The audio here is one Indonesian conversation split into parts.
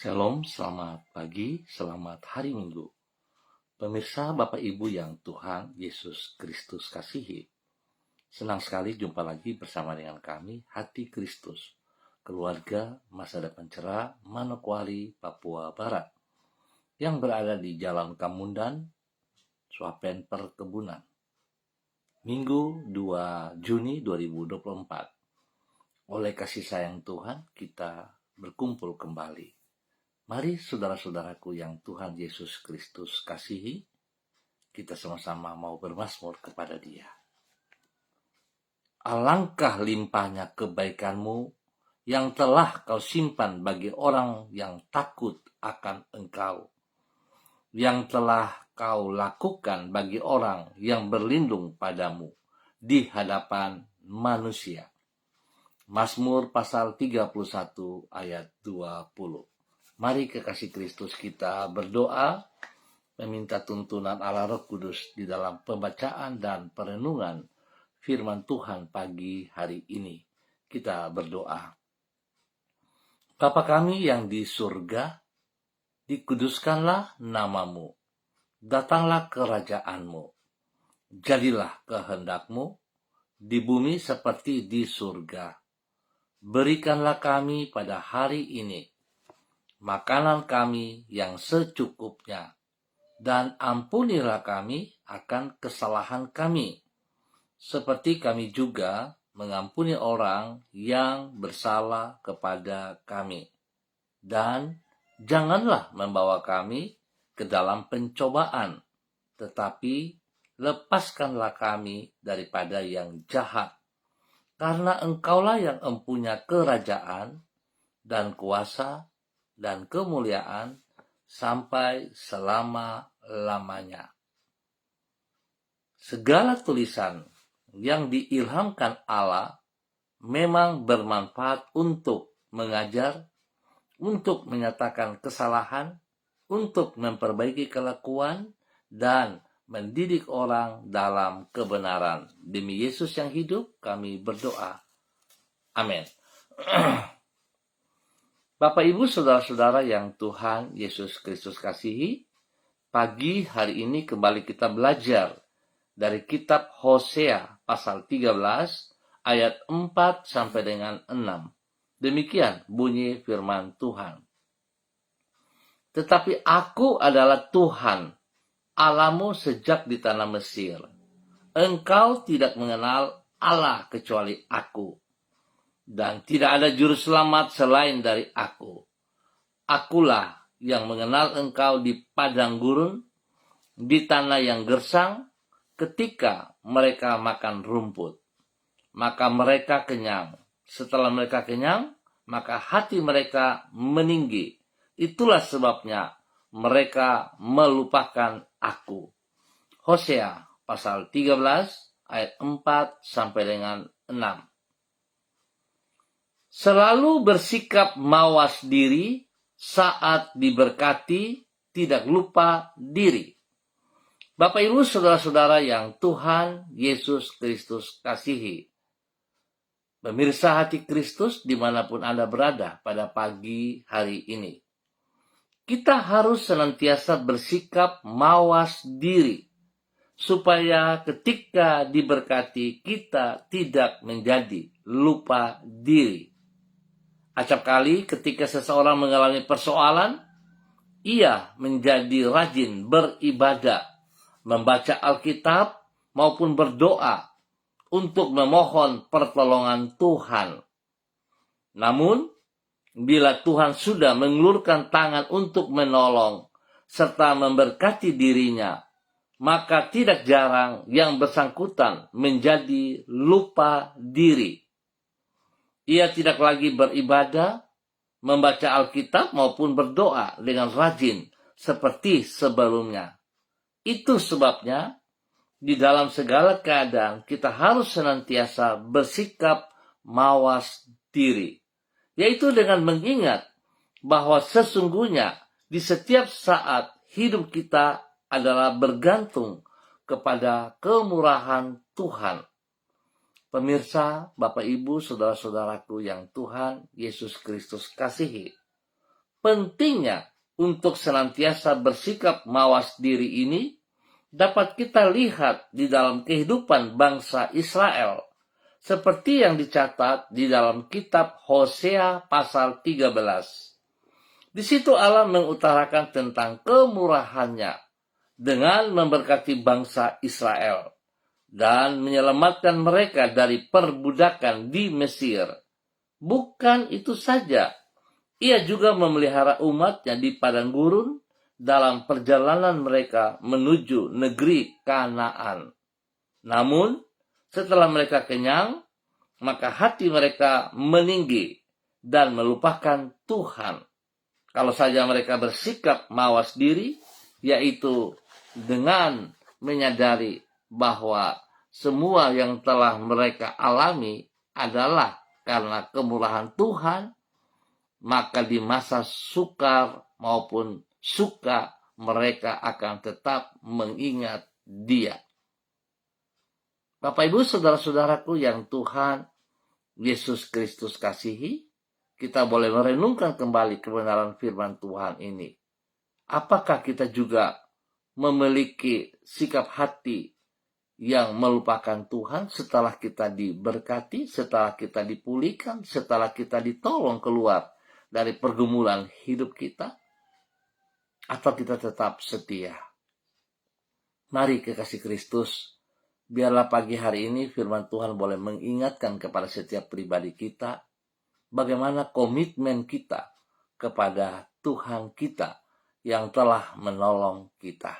Shalom, selamat pagi, selamat hari Minggu. Pemirsa Bapak Ibu yang Tuhan Yesus Kristus kasihi. Senang sekali jumpa lagi bersama dengan kami, Hati Kristus, keluarga masa depan cerah Manokwari, Papua Barat, yang berada di Jalan Kamundan, Swapen Perkebunan. Minggu 2 Juni 2024. Oleh kasih sayang Tuhan, kita berkumpul kembali. Mari saudara-saudaraku yang Tuhan Yesus Kristus kasihi, kita sama-sama mau bermazmur kepada Dia. Alangkah limpahnya kebaikanmu yang telah kau simpan bagi orang yang takut akan Engkau, yang telah kau lakukan bagi orang yang berlindung padamu di hadapan manusia. Mazmur pasal 31 ayat 20. Mari kekasih Kristus kita berdoa, meminta tuntunan Allah Roh Kudus di dalam pembacaan dan perenungan firman Tuhan pagi hari ini. Kita berdoa. Bapa kami yang di surga, dikuduskanlah namamu, datanglah kerajaanmu, jadilah kehendakmu di bumi seperti di surga. Berikanlah kami pada hari ini makanan kami yang secukupnya, dan ampunilah kami akan kesalahan kami, seperti kami juga mengampuni orang yang bersalah kepada kami. Dan janganlah membawa kami ke dalam pencobaan, tetapi lepaskanlah kami daripada yang jahat. Karena Engkaulah yang empunya kerajaan dan kuasa dan kemuliaan sampai selama-lamanya. Segala tulisan yang diilhamkan Allah memang bermanfaat untuk mengajar, untuk menyatakan kesalahan, untuk memperbaiki kelakuan, dan mendidik orang dalam kebenaran. Demi Yesus yang hidup, kami berdoa. Amin. Bapak, Ibu, Saudara-saudara yang Tuhan Yesus Kristus kasihi, pagi hari ini kembali kita belajar dari kitab Hosea pasal 13 ayat 4 sampai dengan 6. Demikian bunyi firman Tuhan. Tetapi aku adalah Tuhan, Allahmu sejak di tanah Mesir. Engkau tidak mengenal Allah kecuali aku. Dan tidak ada juru selamat selain dari aku. Akulah yang mengenal engkau di padang gurun, di tanah yang gersang, ketika mereka makan rumput. Maka mereka kenyang. Setelah mereka kenyang, maka hati mereka meninggi. Itulah sebabnya mereka melupakan aku. Hosea pasal 13 ayat 4 sampai dengan 6. Selalu bersikap mawas diri saat diberkati, tidak lupa diri. Bapak, Ibu, Saudara-saudara yang Tuhan Yesus Kristus kasihi. Pemirsa Hati Kristus dimanapun Anda berada pada pagi hari ini. Kita harus senantiasa bersikap mawas diri, supaya ketika diberkati kita tidak menjadi lupa diri. Acap kali ketika seseorang mengalami persoalan, ia menjadi rajin beribadah, membaca Alkitab maupun berdoa untuk memohon pertolongan Tuhan. Namun, bila Tuhan sudah mengulurkan tangan untuk menolong serta memberkati dirinya, maka tidak jarang yang bersangkutan menjadi lupa diri. Ia tidak lagi beribadah, membaca Alkitab maupun berdoa dengan rajin seperti sebelumnya. Itu sebabnya di dalam segala keadaan kita harus senantiasa bersikap mawas diri, yaitu dengan mengingat bahwa sesungguhnya di setiap saat hidup kita adalah bergantung kepada kemurahan Tuhan. Pemirsa, Bapak, Ibu, Saudara-saudaraku yang Tuhan Yesus Kristus kasihi, Pentingnya untuk senantiasa bersikap mawas diri ini dapat kita lihat di dalam kehidupan bangsa Israel, seperti yang dicatat di dalam kitab Hosea pasal 13. Di situ Allah mengutarakan tentang kemurahannya dengan memberkati bangsa Israel dan menyelamatkan mereka dari perbudakan di Mesir. Bukan itu saja, ia juga memelihara umatnya di padang gurun dalam perjalanan mereka menuju negeri Kanaan. Namun, setelah mereka kenyang, maka hati mereka meninggi dan melupakan Tuhan. Kalau saja mereka bersikap mawas diri, yaitu dengan menyadari bahwa semua yang telah mereka alami adalah karena kemurahan Tuhan, maka di masa sukar maupun suka mereka akan tetap mengingat Dia. Bapak Ibu saudara-saudaraku yang Tuhan Yesus Kristus kasihi, kita boleh merenungkan kembali kebenaran firman Tuhan ini. Apakah kita juga memiliki sikap hati yang melupakan Tuhan setelah kita diberkati, setelah kita dipulihkan, setelah kita ditolong keluar dari pergumulan hidup kita? Atau kita tetap setia? Mari kekasih Kristus, biarlah pagi hari ini firman Tuhan boleh mengingatkan kepada setiap pribadi kita bagaimana komitmen kita kepada Tuhan kita yang telah menolong kita.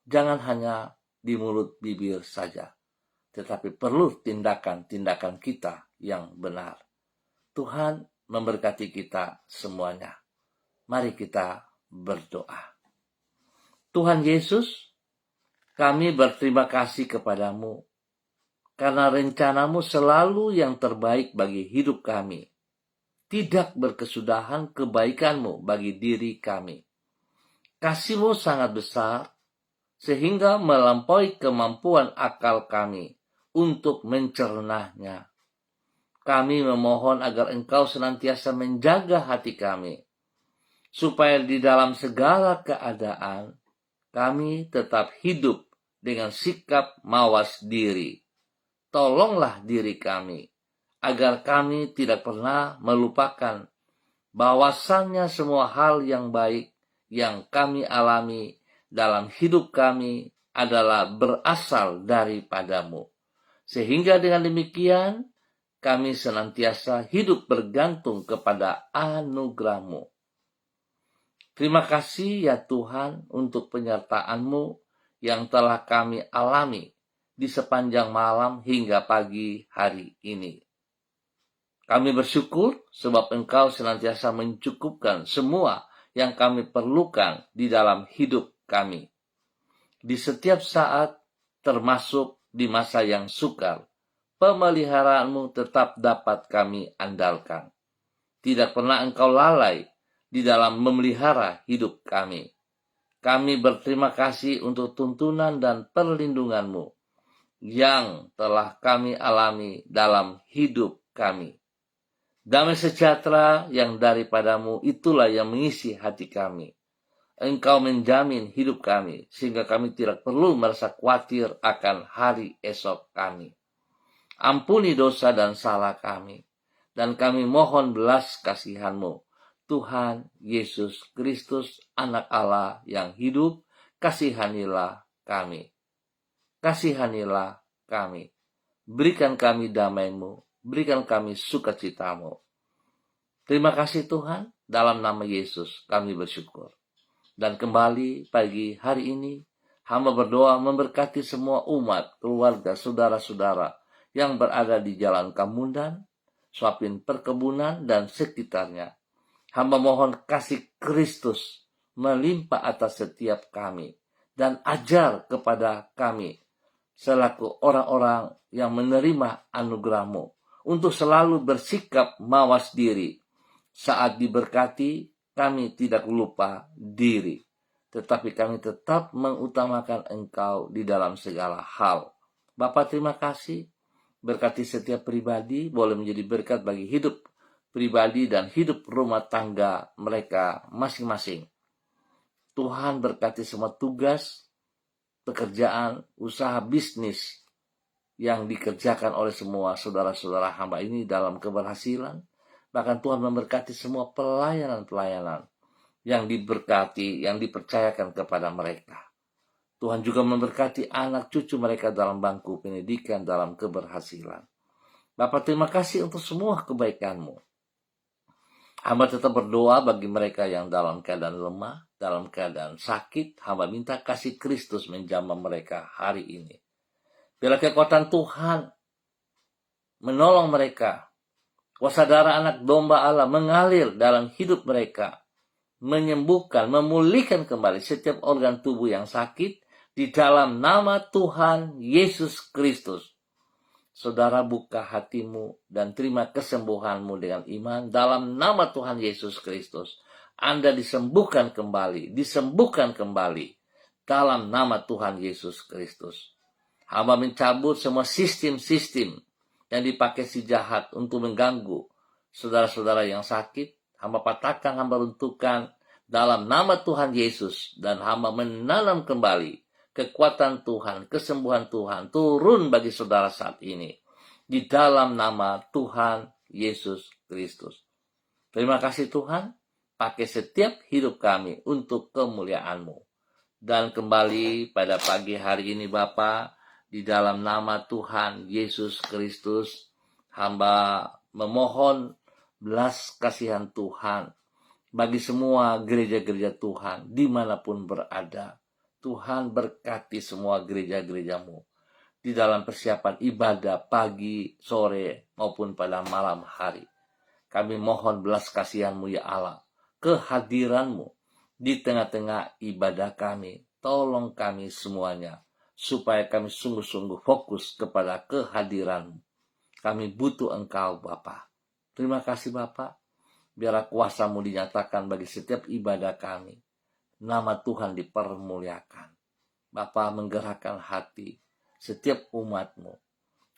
Jangan hanya di mulut bibir saja, tetapi perlu tindakan-tindakan kita yang benar. Tuhan memberkati kita semuanya. Mari kita berdoa. Tuhan Yesus, kami berterima kasih kepadamu karena rencanamu selalu yang terbaik bagi hidup kami. Tidak berkesudahan kebaikanmu bagi diri kami. Kasih-Mu sangat besar sehingga melampaui kemampuan akal kami untuk mencernanya. Kami memohon agar Engkau senantiasa menjaga hati kami, supaya di dalam segala keadaan kami tetap hidup dengan sikap mawas diri. Tolonglah diri kami, agar kami tidak pernah melupakan bahwasannya semua hal yang baik yang kami alami dalam hidup kami adalah berasal daripada-Mu. Sehingga dengan demikian, kami senantiasa hidup bergantung kepada anugerah-Mu. Terima kasih ya Tuhan untuk penyertaan-Mu yang telah kami alami di sepanjang malam hingga pagi hari ini. Kami bersyukur sebab Engkau senantiasa mencukupkan semua yang kami perlukan di dalam hidup kami. Di setiap saat, termasuk di masa yang sukar, pemeliharaanmu tetap dapat kami andalkan. Tidak pernah Engkau lalai di dalam memelihara hidup kami. Kami berterima kasih untuk tuntunan dan perlindungan-Mu yang telah kami alami dalam hidup kami. Damai sejahtera yang daripada-Mu itulah yang mengisi hati kami. Engkau menjamin hidup kami, sehingga kami tidak perlu merasa khawatir akan hari esok kami. Ampuni dosa dan salah kami, dan kami mohon belas kasihan-Mu. Tuhan Yesus Kristus, Anak Allah yang hidup, kasihanilah kami. Kasihanilah kami. Berikan kami damai-Mu, berikan kami sukacita-Mu. Terima kasih Tuhan, dalam nama Yesus kami bersyukur. Dan kembali pagi hari ini, hamba berdoa memberkati semua umat, keluarga, saudara-saudara yang berada di Jalan Kamundan, Suapin Perkebunan, dan sekitarnya. Hamba mohon kasih Kristus melimpah atas setiap kami, dan ajar kepada kami selaku orang-orang yang menerima anugerah-Mu untuk selalu bersikap mawas diri. Saat diberkati, kami tidak lupa diri, tetapi kami tetap mengutamakan Engkau di dalam segala hal. Bapa, terima kasih. Berkati setiap pribadi, boleh menjadi berkat bagi hidup pribadi dan hidup rumah tangga mereka masing-masing. Tuhan berkati semua tugas, pekerjaan, usaha bisnis yang dikerjakan oleh semua saudara-saudara hamba ini dalam keberhasilan. Bahkan Tuhan memberkati semua pelayanan-pelayanan yang diberkati, yang dipercayakan kepada mereka. Tuhan juga memberkati anak cucu mereka dalam bangku pendidikan, dalam keberhasilan. Bapa, terima kasih untuk semua kebaikan-Mu. Hamba tetap berdoa bagi mereka yang dalam keadaan lemah, dalam keadaan sakit. Hamba minta kasih Kristus menjamah mereka hari ini. Bila kekuatan Tuhan menolong mereka, kuasa darah anak domba Allah mengalir dalam hidup mereka, menyembuhkan, memulihkan kembali setiap organ tubuh yang sakit di dalam nama Tuhan Yesus Kristus. Saudara, buka hatimu dan terima kesembuhanmu dengan iman dalam nama Tuhan Yesus Kristus. Anda disembuhkan kembali dalam nama Tuhan Yesus Kristus. Hamba mencabut semua sistem-sistem yang dipakai si jahat untuk mengganggu saudara-saudara yang sakit. Hamba patahkan, hamba runtuhkan dalam nama Tuhan Yesus, dan hamba menanam kembali kekuatan Tuhan, kesembuhan Tuhan turun bagi saudara saat ini di dalam nama Tuhan Yesus Kristus. Terima kasih Tuhan, pakai setiap hidup kami untuk kemuliaan-Mu. Dan kembali pada pagi hari ini Bapa, di dalam nama Tuhan Yesus Kristus, hamba memohon belas kasihan Tuhan bagi semua gereja-gereja Tuhan dimanapun berada. Tuhan berkati semua gereja-gereja-Mu di dalam persiapan ibadah pagi, sore, maupun pada malam hari. Kami mohon belas kasihan-Mu ya Allah, kehadiran-Mu di tengah-tengah ibadah kami. Tolong kami semuanya, supaya kami sungguh-sungguh fokus kepada kehadiran-Mu. Kami butuh Engkau Bapa. Terima kasih Bapa, biarlah kuasa-Mu dinyatakan bagi setiap ibadah kami. Nama Tuhan dipermuliakan. Bapa, menggerakkan hati setiap umat-Mu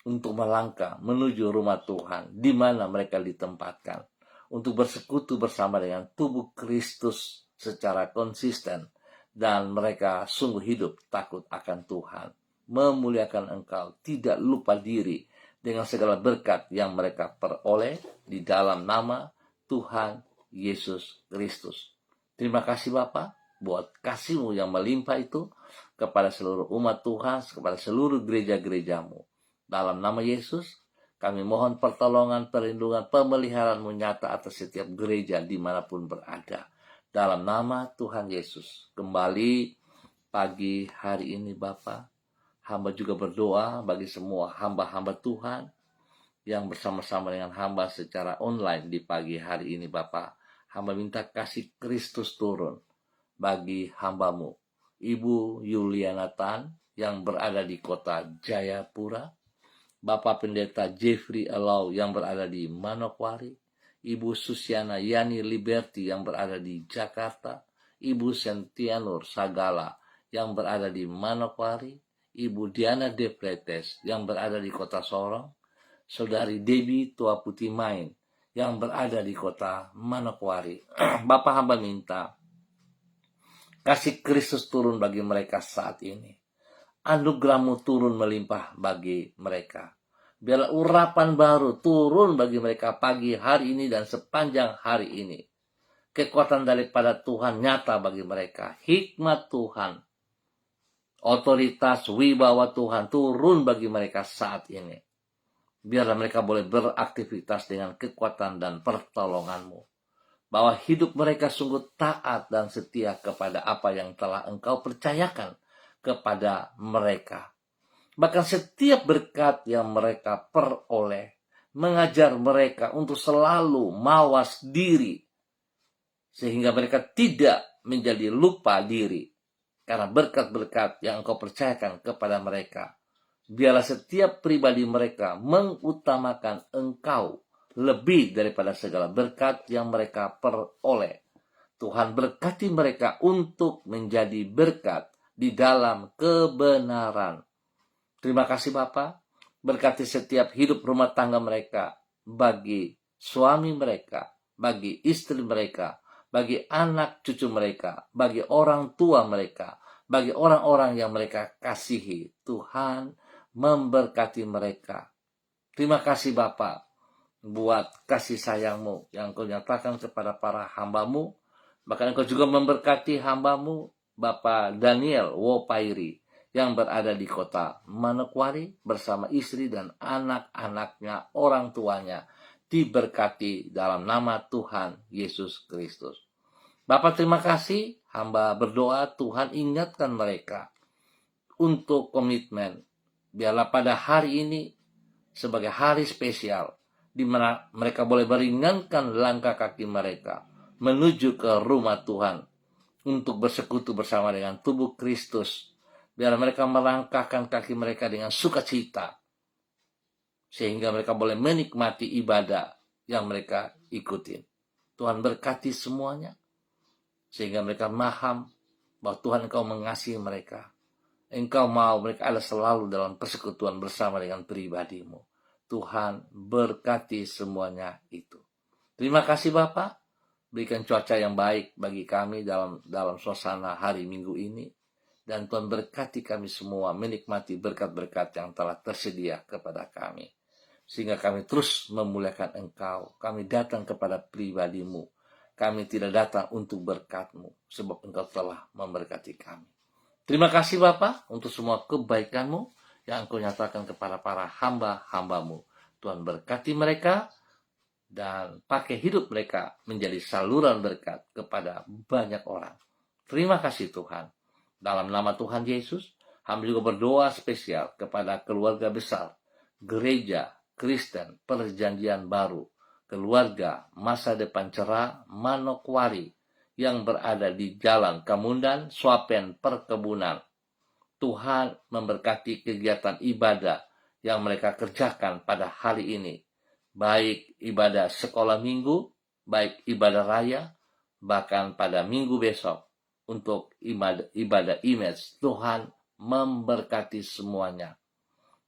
untuk melangkah menuju rumah Tuhan di mana mereka ditempatkan, untuk bersekutu bersama dengan tubuh Kristus secara konsisten, dan mereka sungguh hidup takut akan Tuhan, memuliakan Engkau, tidak lupa diri dengan segala berkat yang mereka peroleh di dalam nama Tuhan Yesus Kristus. Terima kasih Bapa buat kasih-Mu yang melimpah itu kepada seluruh umat Tuhan, kepada seluruh gereja-gereja-Mu. Dalam nama Yesus, kami mohon pertolongan, perlindungan, pemeliharaan-Mu nyata atas setiap gereja dimanapun berada. Dalam nama Tuhan Yesus. Kembali pagi hari ini Bapa, hamba juga berdoa bagi semua hamba-hamba Tuhan yang bersama-sama dengan hamba secara online di pagi hari ini Bapa. Hamba minta kasih Kristus turun bagi hamba-Mu, Ibu Yuliana Tan yang berada di kota Jayapura, Bapak Pendeta Jeffrey Elau yang berada di Manokwari, Ibu Susiana Yani Liberty yang berada di Jakarta, Ibu Sentianur Sagala yang berada di Manokwari, Ibu Diana Depletes yang berada di kota Sorong, Saudari Debbie Tua Putih Main yang berada di kota Manokwari. Bapak hamba minta kasih Kristus turun bagi mereka saat ini. Anugerah-Mu turun melimpah bagi mereka. Biarlah urapan baru turun bagi mereka pagi hari ini dan sepanjang hari ini. Kekuatan daripada Tuhan nyata bagi mereka. Hikmat Tuhan, otoritas, wibawa Tuhan turun bagi mereka saat ini. Biarlah mereka boleh beraktivitas dengan kekuatan dan pertolongan-Mu. Bahwa hidup mereka sungguh taat dan setia kepada apa yang telah Engkau percayakan kepada mereka. Bahkan setiap berkat yang mereka peroleh mengajar mereka untuk selalu mawas diri, sehingga mereka tidak menjadi lupa diri karena berkat-berkat yang Engkau percayakan kepada mereka. Biarlah setiap pribadi mereka mengutamakan Engkau lebih daripada segala berkat yang mereka peroleh. Tuhan berkati mereka untuk menjadi berkat di dalam kebenaran. Terima kasih Bapa, berkati setiap hidup rumah tangga mereka bagi suami mereka, bagi istri mereka, bagi anak cucu mereka, bagi orang tua mereka, bagi orang-orang yang mereka kasihi. Tuhan memberkati mereka. Terima kasih Bapa buat kasih sayang-Mu yang Engkau nyatakan kepada para hamba-Mu. Bahkan Engkau juga memberkati hamba-Mu Bapak Daniel Wopairi yang berada di kota Manokwari bersama istri dan anak-anaknya, orang tuanya, diberkati dalam nama Tuhan Yesus Kristus. Bapak terima kasih, hamba berdoa Tuhan ingatkan mereka untuk komitmen. Biarlah pada hari ini sebagai hari spesial, di mana mereka boleh meringankan langkah kaki mereka menuju ke rumah Tuhan untuk bersekutu bersama dengan tubuh Kristus. Biar mereka melangkahkan kaki mereka dengan sukacita, sehingga mereka boleh menikmati ibadah yang mereka ikutin. Tuhan berkati semuanya, sehingga mereka paham bahwa Tuhan Engkau mengasihi mereka. Engkau mau mereka ada selalu dalam persekutuan bersama dengan pribadi-Mu. Tuhan berkati semuanya itu. Terima kasih Bapak. Berikan cuaca yang baik bagi kami dalam suasana hari Minggu ini. Dan Tuhan berkati kami semua menikmati berkat-berkat yang telah tersedia kepada kami. Sehingga kami terus memuliakan Engkau. Kami datang kepada pribadi-Mu. Kami tidak datang untuk berkat-Mu, sebab Engkau telah memberkati kami. Terima kasih Bapak untuk semua kebaikan-Mu yang Engkau nyatakan kepada para hamba-hamba-Mu. Tuhan berkati mereka dan pakai hidup mereka menjadi saluran berkat kepada banyak orang. Terima kasih Tuhan. Dalam nama Tuhan Yesus, hamba juga berdoa spesial kepada keluarga besar, gereja Kristen Perjanjian Baru, keluarga Masa Depan Cerah Manokwari yang berada di Jalan Kamundan, Swapen Perkebunan. Tuhan memberkati kegiatan ibadah yang mereka kerjakan pada hari ini, baik ibadah sekolah minggu, baik ibadah raya, bahkan pada minggu besok untuk ibadah image. Tuhan memberkati semuanya.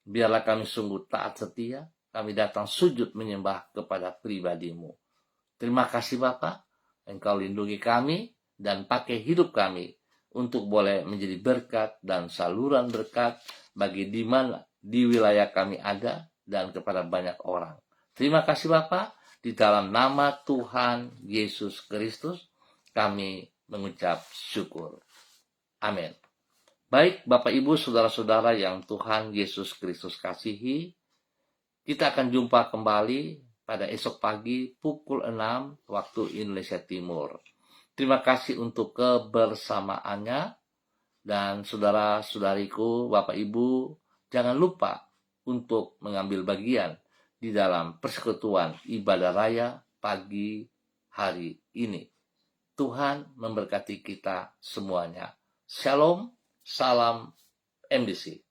Biarlah kami sungguh taat setia, kami datang sujud menyembah kepada pribadi-Mu. Terima kasih Bapa, Engkau lindungi kami dan pakai hidup kami untuk boleh menjadi berkat dan saluran berkat bagi di mana di wilayah kami ada dan kepada banyak orang. Terima kasih Bapa, di dalam nama Tuhan Yesus Kristus kami mengucap syukur. Amin. Baik Bapak Ibu Saudara-saudara yang Tuhan Yesus Kristus kasihi, kita akan jumpa kembali pada esok pagi pukul 6 waktu Indonesia Timur. Terima kasih untuk kebersamaannya, dan saudara-saudariku, Bapak Ibu, jangan lupa untuk mengambil bagian di dalam persekutuan ibadah raya pagi hari ini. Tuhan memberkati kita semuanya. Shalom, salam MDC.